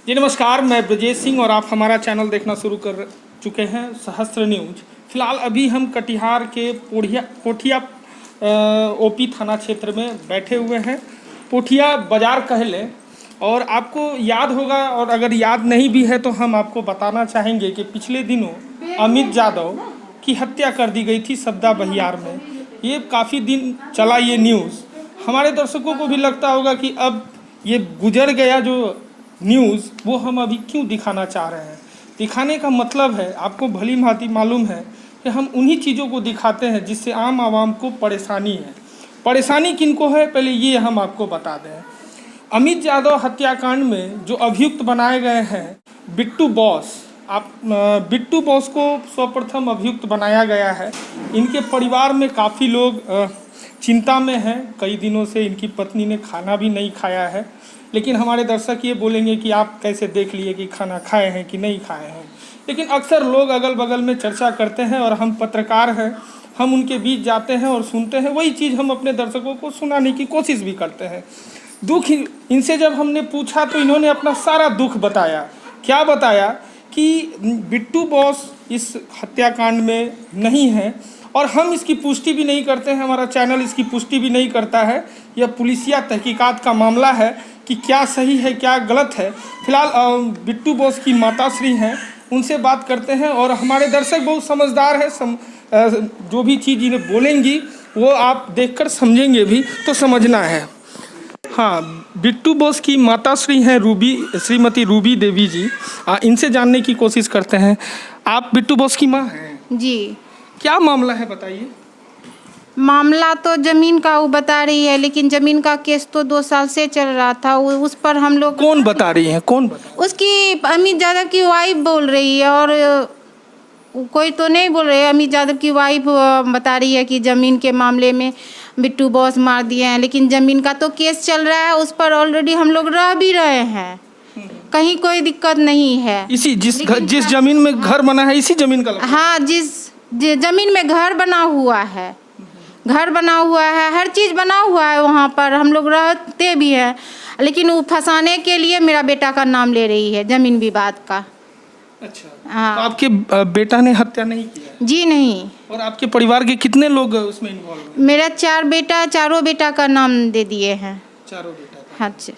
जी नमस्कार, मैं ब्रजेश सिंह और आप हमारा चैनल देखना शुरू कर चुके हैं सहस्त्र न्यूज। फिलहाल अभी हम कटिहार के पोठिया ओपी थाना क्षेत्र में बैठे हुए हैं। पोठिया बाजार कह लें, और आपको याद होगा, और अगर याद नहीं भी है तो हम आपको बताना चाहेंगे कि पिछले दिनों अमित यादव की हत्या कर दी गई थी सब्दा बहियार में। ये काफ़ी दिन चला ये न्यूज़। हमारे दर्शकों को भी लगता होगा कि अब ये गुजर गया जो न्यूज़, वो हम अभी क्यों दिखाना चाह रहे हैं। दिखाने का मतलब है, आपको भली भांति मालूम है कि हम उन्हीं चीज़ों को दिखाते हैं जिससे आम आवाम को परेशानी है। परेशानी किनको है, पहले ये हम आपको बता दें। अमित यादव हत्याकांड में जो अभियुक्त बनाए गए हैं बिट्टू बॉस, बिट्टू बॉस को सर्वप्रथम अभियुक्त बनाया गया है। इनके परिवार में काफ़ी लोग चिंता में हैं। कई दिनों से इनकी पत्नी ने खाना भी नहीं खाया है। लेकिन हमारे दर्शक ये बोलेंगे कि आप कैसे देख लिए कि खाना खाए हैं कि नहीं खाए हैं। लेकिन अक्सर लोग अगल बगल में चर्चा करते हैं और हम पत्रकार हैं, हम उनके बीच जाते हैं और सुनते हैं। वही चीज़ हम अपने दर्शकों को सुनाने की कोशिश भी करते हैं। दुख इनसे जब हमने पूछा तो इन्होंने अपना सारा दुख बताया। क्या बताया कि बिट्टू बॉस इस हत्याकांड में नहीं है, और हम इसकी पुष्टि भी नहीं करते हैं। हमारा चैनल इसकी पुष्टि भी नहीं करता है। यह पुलिसिया तहकीकात का मामला है कि क्या सही है क्या गलत है। फिलहाल बिट्टू बॉस की माताश्री हैं, उनसे बात करते हैं। और हमारे दर्शक बहुत समझदार हैं, जो भी चीज़ इन्हें बोलेंगी वो आप देखकर समझेंगे भी, तो समझना है। हाँ, बिट्टू बॉस की माताश्री हैं श्रीमती रूबी देवी जी। इनसे जानने की कोशिश करते हैं। आप बिट्टू बॉस की माँ हैं? जी। क्या मामला है बताइए। मामला तो जमीन का वो बता रही है, लेकिन जमीन का केस तो 2 साल से चल रहा था। उस पर हम लोग कौन बता रही हैं? कौन बता? उसकी अमित यादव की वाइफ बोल रही है, और कोई तो नहीं बोल रहे। अमित यादव की वाइफ बता रही है कि ज़मीन के मामले में बिट्टू बॉस मार दिए हैं। लेकिन ज़मीन का तो केस चल रहा है, उस पर ऑलरेडी हम लोग रह भी रहे हैं, कहीं कोई दिक्कत नहीं है। जिस जमीन में घर बना है, इसी जमीन का? हाँ, जिस जमीन में घर बना हुआ है, हर चीज़ बना हुआ है, वहाँ पर हम लोग रहते भी हैं। लेकिन वो फंसाने के लिए मेरा बेटा का नाम ले रही है ज़मीन विवाद का। अच्छा। हाँ। तो आपके बेटा ने हत्या नहीं किया? जी नहीं। और आपके परिवार के कितने लोग उसमें इन्वॉल्व हैं? मेरा 4 बेटा, चारों बेटा का नाम दे दिए हैं। चारों बेटा? हाँ जी।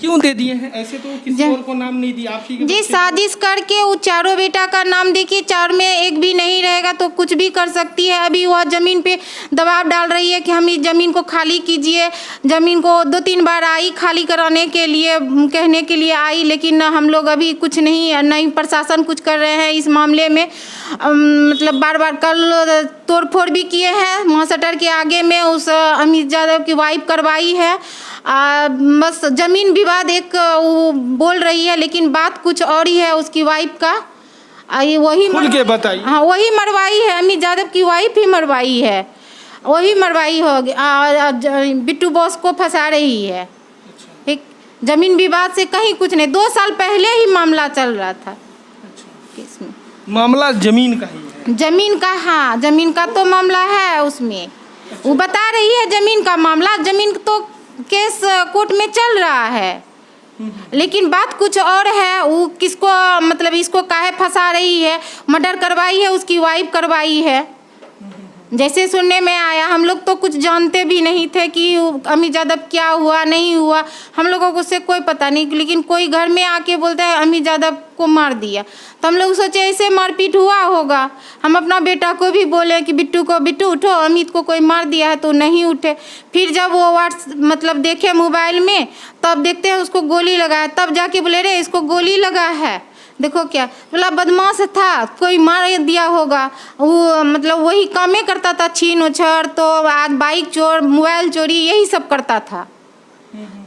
क्यों दे दिए हैं? ऐसे तो किसी और को नाम नहीं दिया, आप ही के जी बच्चे साजिश करके वो चारों बेटा का नाम दी कि 4 में एक भी नहीं रहेगा तो कुछ भी कर सकती है। अभी वह ज़मीन पे दबाव डाल रही है कि हम इस ज़मीन को खाली कीजिए। ज़मीन को 2-3 बार आई खाली कराने के लिए, कहने के लिए आई, लेकिन हम लोग अभी कुछ नहीं प्रशासन कुछ कर रहे हैं इस मामले में। मतलब बार कल तोड़फोड़ भी किए हैं वहाँ शटर के आगे में। उस अमित यादव की वाइफ करवाई है। बस ज़मीन विवाद एक वो बोल रही है, लेकिन बात कुछ और ही है उसकी वाइफ का। वही खुल के बताइए। हाँ, वही मरवाई है, अमित यादव की वाइफ ही मरवाई है, वही मरवाई होगी। बिट्टू बॉस को फंसा रही है। अच्छा। एक ज़मीन विवाद से कहीं कुछ नहीं, 2 साल पहले ही मामला चल रहा था। अच्छा। किसमें मामला जमीन का ही है? ज़मीन का, हाँ ज़मीन का तो मामला है उसमें। वो बता रही है ज़मीन का मामला, ज़मीन तो केस कोर्ट में चल रहा है, लेकिन बात कुछ और है। वो किसको, मतलब इसको काहे फंसा रही है। मर्डर करवाई है, उसकी वाइफ करवाई है, जैसे सुनने में आया। हम लोग तो कुछ जानते भी नहीं थे कि अमित यादव क्या हुआ नहीं हुआ, हम लोगों को उससे कोई पता नहीं। लेकिन कोई घर में आके बोलता है अमित यादव को मार दिया, तो हम लोग सोचे ऐसे मारपीट हुआ होगा। हम अपना बेटा को भी बोले कि बिट्टू उठो, अमित को कोई मार दिया है, तो नहीं उठे। फिर जब वो मतलब देखे मोबाइल में, तब देखते हैं उसको गोली लगा है। तब जाके बोले रे इसको गोली लगा है, देखो क्या। बोला बदमाश था, कोई मार दिया होगा। वो मतलब वही कामें करता था, छीन उछड़, तो आज बाइक चोर, मोबाइल चोरी, यही सब करता था।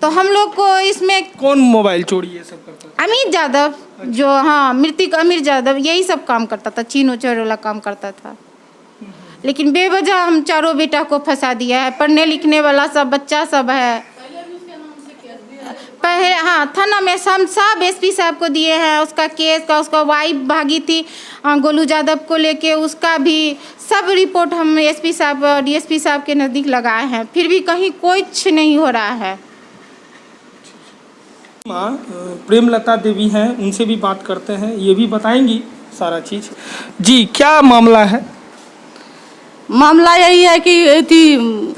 तो हम लोग को इसमें कौन मोबाइल चोरी ये सब करता था? अमित यादव। जो हाँ, मृतक अमित यादव यही सब काम करता था, छीन उछड़ वाला काम करता था। लेकिन बेवजह हम चारों बेटा को फंसा दिया है। पढ़ने लिखने वाला सब बच्चा सब है। पहले हाँ, थाना में सब एसपी साहब को दिए हैं उसका केस का। उसका वाइफ भागी थी गोलू यादव को लेके, उसका भी सब रिपोर्ट हम एसपी साहब, डीएसपी साहब के नज़दीक लगाए हैं, फिर भी कहीं कुछ नहीं हो रहा है। माँ प्रेमलता देवी हैं, उनसे भी बात करते हैं, ये भी बताएंगी सारा चीज़। जी, क्या मामला है? मामला यही है कि थी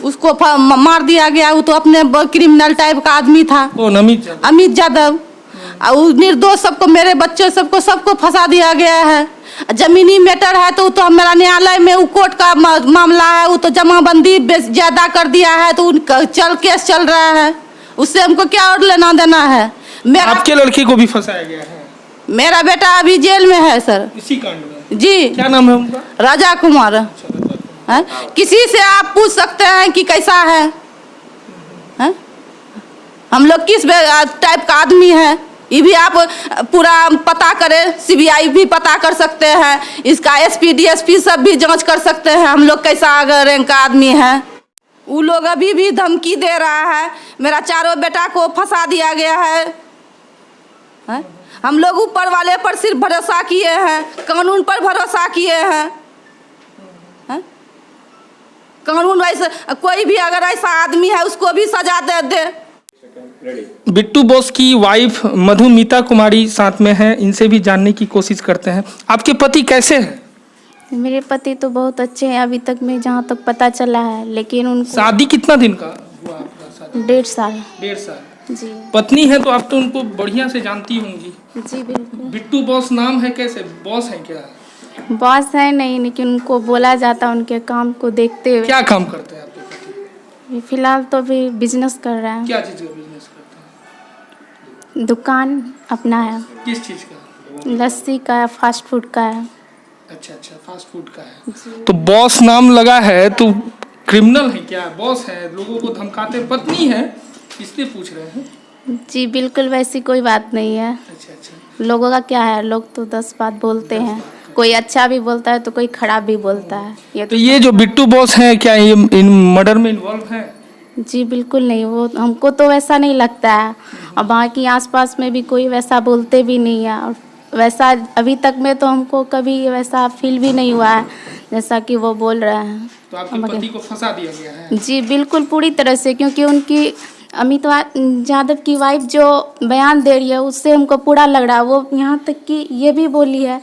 उसको मार दिया गया। वो तो अपने क्रिमिनल टाइप का आदमी था, कौन? अमित यादव। और वो निर्दोष सबको, मेरे बच्चे सबको फंसा दिया गया है। जमीनी मैटर है तो हमारा न्यायालय में वो कोर्ट का मामला है। वो तो जमाबंदी ज्यादा कर दिया है तो उनका केस चल रहा है। उससे हमको क्या और लेना देना है? आपके लड़के को भी फंसाया गया है? मेरा बेटा अभी जेल में है सर। इसी कांड में? जी। क्या नाम है उनका? राजा कुमार। है? किसी से आप पूछ सकते हैं कि कैसा है? हम लोग किस टाइप का आदमी है ये भी आप पूरा पता करें। सीबीआई भी पता कर सकते हैं, इसका एसपी डीएसपी सब भी जांच कर सकते हैं हम लोग कैसा रैंक का आदमी है। वो लोग अभी भी धमकी दे रहा है। मेरा चारों बेटा को फंसा दिया गया है। हम लोग ऊपर वाले पर सिर्फ भरोसा किए हैं, कानून पर भरोसा किए हैं। कानून वैसे कोई भी अगर ऐसा आदमी है उसको भी सजा दे। बिट्टू बॉस की वाइफ मधुमिता कुमारी साथ में है, इनसे भी जानने की कोशिश करते हैं। आपके पति कैसे हैं? मेरे पति तो बहुत अच्छे हैं अभी तक में जहाँ तक पता चला है, लेकिन उनको शादी कितना दिन का हुआ आपका? शादी 1.5 साल। 1.5 साल। जी पत्नी है तो आप तो उनको बढ़िया से जानती होंगी। जी बिल्कुल। बिट्टू बॉस नाम है, कैसे बॉस है क्या? बॉस है नहीं, लेकिन उनको बोला जाता है उनके काम को देखते हुए। क्या काम करते हैं आपके पति? फिलहाल तो अभी बिजनेस कर रहे हैं। क्या चीज़ का बिजनेस करते हैं? दुकान अपना है। किस चीज़ का? लस्सी का है, फास्ट फूड का है। अच्छा, फास्ट फूड का है। तो बॉस नाम लगा है तो क्रिमिनल है क्या? बॉस है, लोगों को धमकाते, पत्नी है, इसलिए पूछ रहे हैं। जी बिल्कुल, वैसी कोई बात नहीं है। अच्छा। लोगों का क्या है, लोग तो 10 बात बोलते हैं, कोई अच्छा भी बोलता है तो कोई खराब भी बोलता है। तो ये जो बिट्टू बॉस है क्या ये इन मर्डर में इन्वॉल्व है? जी बिल्कुल नहीं, वो हमको तो वैसा नहीं लगता है। और बाकी आसपास में भी कोई वैसा बोलते भी नहीं है, और वैसा अभी तक में तो हमको कभी वैसा फील भी नहीं हुआ है जैसा कि वो बोल रहे हैं। तो आपके पति को फंसा दिया गया है? जी बिल्कुल, पूरी तरह से, क्योंकि उनकी अमित यादव की वाइफ जो बयान दे रही है उससे हमको पूरा लग रहा है। वो यहाँ तक कि ये भी बोली है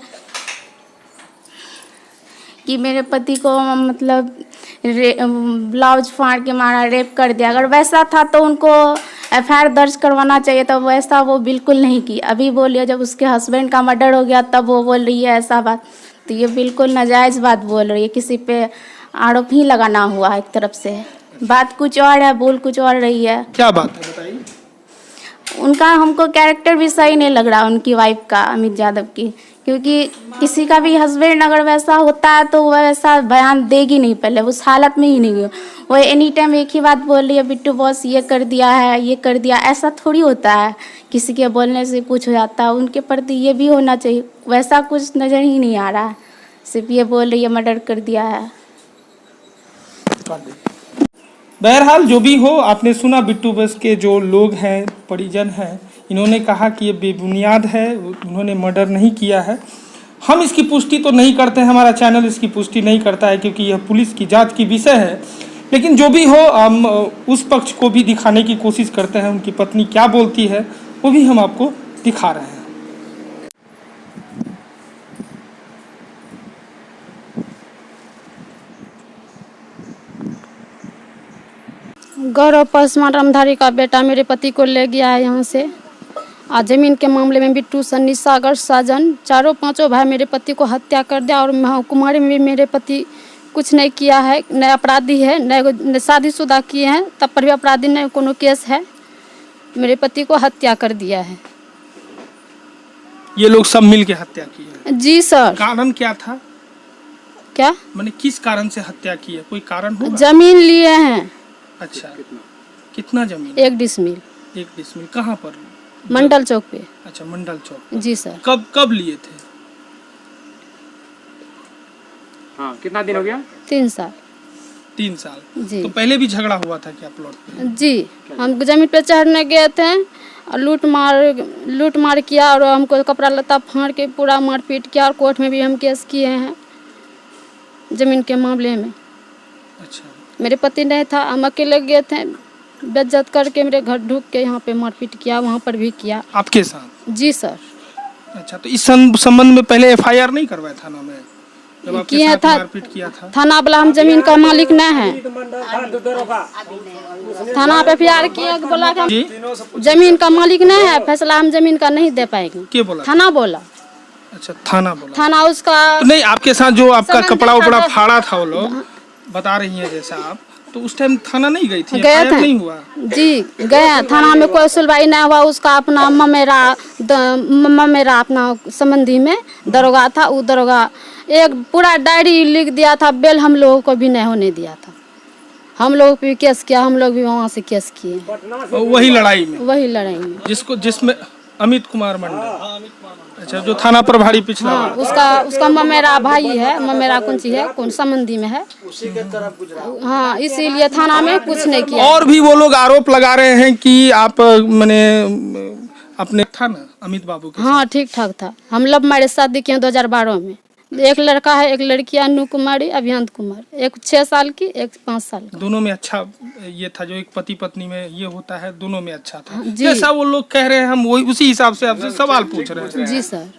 कि मेरे पति को मतलब ब्लाउज फाड़ के मारा, रेप कर दिया। अगर वैसा था तो उनको एफआईआर दर्ज करवाना चाहिए था, वैसा वो बिल्कुल नहीं की। अभी बोलिए जब उसके हस्बैंड का मर्डर हो गया तब वो बोल रही है ऐसा बात, तो ये बिल्कुल नाजायज़ बात बोल रही है। किसी पे आरोप ही लगाना हुआ है एक तरफ से, बात कुछ और है, बोल कुछ और रही है। क्या बात है बताइए? उनका हमको कैरेक्टर भी सही नहीं लग रहा उनकी वाइफ का, अमित यादव की, क्योंकि किसी का भी हस्बैंड अगर वैसा होता है तो वह वैसा बयान देगी नहीं, पहले उस हालत में ही नहीं। वो एनी टाइम एक ही बात बोल रही है, बिट्टू बॉस ये कर दिया है, ये कर दिया। ऐसा थोड़ी होता है, किसी के बोलने से कुछ हो जाता है। उनके प्रति ये भी होना चाहिए, वैसा कुछ नज़र ही नहीं आ रहा है। सिर्फ ये बोल रही है मर्डर कर दिया है। बहरहाल जो भी हो, आपने सुना बिट्टू बॉस के जो लोग हैं, परिजन हैं, इन्होंने कहा कि ये बेबुनियाद है, उन्होंने मर्डर नहीं किया है। हम इसकी पुष्टि तो नहीं करते हैं, हमारा चैनल इसकी पुष्टि नहीं करता है क्योंकि यह पुलिस की जांच की विषय है। लेकिन जो भी हो, हम उस पक्ष को भी दिखाने की कोशिश करते हैं। उनकी पत्नी क्या बोलती है वो भी हम आपको दिखा रहे हैं। गौरव पासवान रामधारी का बेटा मेरे पति को ले गया है यहाँ से। आज जमीन के मामले में बिट्टू, सन्नी, सागर, साजन, चारों पांचों भाई मेरे पति को हत्या कर दिया। और कुमारी में भी मेरे पति कुछ नहीं किया है, नए अपराधी है, नए शादीशुदा किए हैं तब पर भी अपराधी नहीं, कोनो केस है। मेरे पति को हत्या कर दिया है। ये लोग सब मिल के हत्या की है? जी सर। कारण क्या था? क्या मैंने किस कारण से हत्या की है, कोई कारण होगा? जमीन लिए हैं। अच्छा, कितना जमीन? 1 डिसमिल। 1 डिसमिल कहाँ पर? मंडल चौक पे। अच्छा, मंडल चौक। जी सर। कब लिए थे? हाँ, कितना दिन हो गया? 3 साल। 3 साल जी। तो पहले भी झगड़ा हुआ था क्या प्लॉट पे? जी, हम जमीन पे चढ़ने गए थे और लूट मार किया और हमको कपड़ा लत्ता फाड़ के पूरा मारपीट किया। और कोर्ट में भी हम केस किए हैं जमीन के मामले में। अच्छा। मेरे पति नहीं था, हम अकेले गए थे बेइज्जत करके मेरे घर ढुक के यहाँ पे मारपीट किया, वहाँ पर भी किया। आपके साथ? जी सर। अच्छा, तो इस संबंध में पहले एफआईआर नहीं करवाया थाना में जब आपके किया साथ था, मारपीट किया था? थाना वाला हम जमीन का मालिक नहीं है, थाना पे एफआईआर किया, बोला कि जी? हम जमीन का मालिक नहीं है, फैसला हम जमीन का नहीं दे पाएंगे। क्या बोला? थाना बोला। अच्छा, थाना बोला। थाना उसका तो नहीं, आपके साथ जो आपका संबंधित कपड़ा उपड़ा था, फाड़ा था वो लोग बता रही हैं जैसा आप, तो उस टाइम थाना नहीं गई थी? गया FIR था नहीं हुआ? जी, गया थाना में, कोई सुनवाई नहीं हुआ। उसका अपना ममेरा अपना संबंधी में दरोगा था, वो दरोगा एक पूरा डायरी लिख दिया था, बेल हम लोगों को भी नहीं होने दिया था। हम लोग भी केस किया, हम लोग भी वहाँ से केस किए, वही लड़ाई में? वही लड़ाई में। जिसमें अमित कुमार मंडल, अच्छा, जो थाना प्रभारी पिछला हाँ, वाला। उसका ममेरा भाई है, ममेरा कौन सी है, कौन संबंधी में है। हाँ, इसीलिए थाना में कुछ नहीं किया। और भी वो लोग आरोप लगा रहे हैं कि आप मैंने अपने था ना अमित बाबू के हाँ, ठीक ठाक था। हम लव मैरिज शादी किए 2012 में। एक लड़का है, एक लड़की, अनु कुमारी, अभियंत कुमार, एक 6 साल की, एक 5 साल की। दोनों में अच्छा ये था, जो एक पति पत्नी में ये होता है, दोनों में अच्छा था। जी। जैसा वो लोग कह रहे हैं, हम वही उसी हिसाब से आपसे सवाल पूछ रहे हैं। जी सर।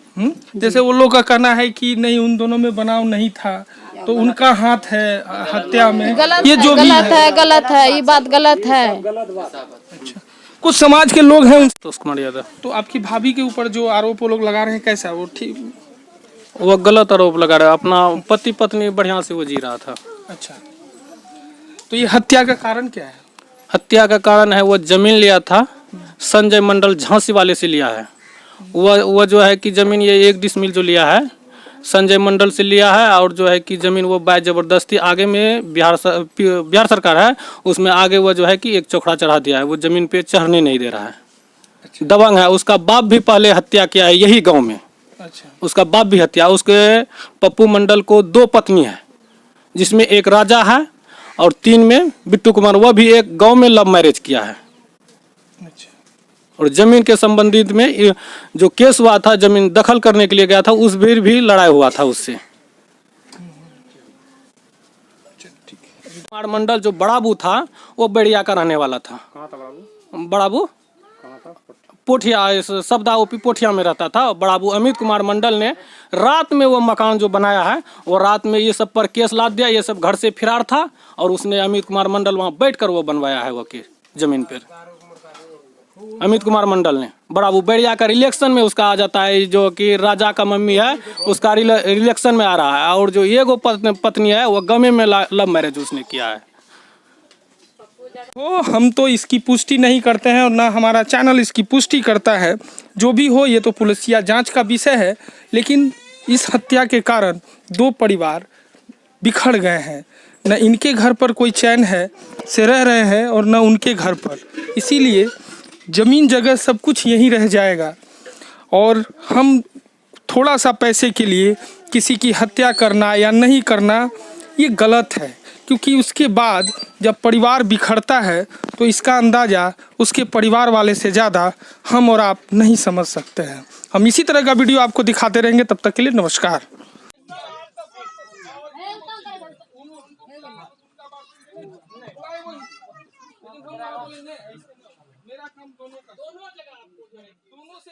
जैसे वो लोग का कहना है कि नहीं, उन दोनों में बनाव नहीं था, तो उनका हाथ है हत्या में। ये जो भी है गलत है, ये बात गलत है। अच्छा, कुछ समाज के लोग हैं तो कुमार यादव। तो आपकी भाभी के ऊपर जो आरोप वो लोग लगा रहे हैं, कैसा वो ठीक? वो गलत आरोप लगा रहा है, अपना पति पत्नी बढ़िया से वो जी रहा था। अच्छा, तो ये हत्या का कारण क्या है? हत्या का कारण है वो जमीन लिया था, संजय मंडल झांसी वाले से लिया है। वो जो है कि जमीन ये 1 डिसमिल जो लिया है संजय मंडल से लिया है, और जो है कि जमीन वो बाय जबरदस्ती आगे में बिहार सरकार है, उसमें आगे वो जो है कि एक चौखड़ा चढ़ा दिया है, वो जमीन पे चढ़ने नहीं दे रहा है। दबंग है। उसका बाप भी पहले हत्या किया है यही गाँव में। अच्छा, उसका बाप भी हत्या। उसके पप्पू मंडल को 2 पत्नी है, जिसमें एक राजा है और 3 में बिट्टू कुमार, वह भी एक गांव में लव मैरिज किया है। अच्छा, और जमीन के संबंधित में जो केस हुआ था, जमीन दखल करने के लिए गया था, उस भी लड़ाई हुआ था उससे। कुमार मंडल जो बड़ाबू था, वो बेड़िया का रहने वाला था। कहाँ था बड़ाबू? बड़ाबू पोठिया, सबदा ओपी पोठिया में रहता था। बड़ाबू अमित कुमार मंडल ने रात में वो मकान जो बनाया है, वो रात में ये सब पर केस लाद दिया। ये सब घर से फिरार था, और उसने अमित कुमार मंडल वहाँ बैठकर वो बनवाया है वो के जमीन पर। अमित कुमार मंडल ने बड़ाबू बेड़िया का रिलेक्शन में उसका आ जाता है, जो कि राजा का मम्मी है, उसका रिलेक्शन में आ रहा है। और जो ये पत्नी है, वो गमे में लव मैरिज उसने किया है। वो हम तो इसकी पुष्टि नहीं करते हैं और ना हमारा चैनल इसकी पुष्टि करता है। जो भी हो, ये तो पुलिसिया जांच का विषय है। लेकिन इस हत्या के कारण 2 परिवार बिखर गए हैं। न इनके घर पर कोई चैन है से रह रहे हैं, और न उनके घर पर। इसीलिए ज़मीन जगह सब कुछ यहीं रह जाएगा। और हम थोड़ा सा पैसे के लिए किसी की हत्या करना या नहीं करना, ये गलत है। क्योंकि उसके बाद जब परिवार बिखरता है, तो इसका अंदाज़ा उसके परिवार वाले से ज़्यादा हम और आप नहीं समझ सकते हैं। हम इसी तरह का वीडियो आपको दिखाते रहेंगे। तब तक के लिए नमस्कार। मेरा काम दोनों का, दोनों जगह आपको, दोनों से